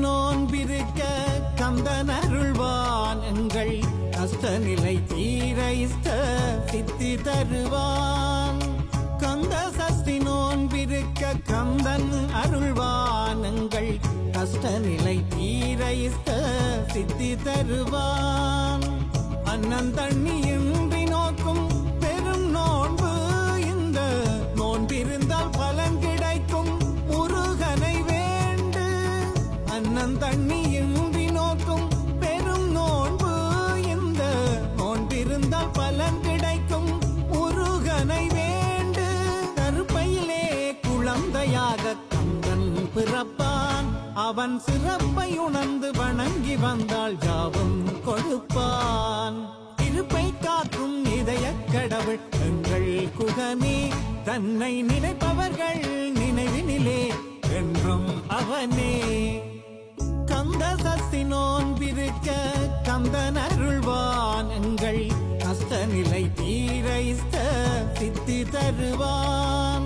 நோன்பிருக்க கந்தன் அருள்வான் எங்கள் கஷ்ட நிலை தீர இஷ்ட சித்தி தருவான். கந்த சஷ்டி நோன்பிருக்க கந்தன் அருள்வான் எங்கள் கஷ்ட நிலை தீர இஷ்ட சித்தி தருவான். அண்ணன் தண்ணியின்றி நோக்கும் பெரும் நோன்பு இந்த நோன்பிருந்தால் பலன் கிடைக்கும் முருகனை வேண்டு. அண்ணன் தண்ணியின்றி நோக்கும் பெரும் நோன்பு இந்த நோன்பிருந்தால் பலன் கிடைக்கும் முருகனை வேண்டு. கருப்பையிலே குழந்தையாக கந்தன் பிறப்பான். அவன் சிறப்பை உணர்ந்து வணங்கி வந்தால் ஜாபம் கொடுப்பான். இருப்பை காக்கும் இதய கடவுள் எங்கள் குகனே. தன்னை நினைப்பவர்கள் நினைவினிலே என்றும் அவனே. கந்த சஷ்டி நோன்பிருக்க கந்தன் அருள்வான் எங்கள் கஷ்ட நிலை தீர இஷ்ட சித்தி தருவான்.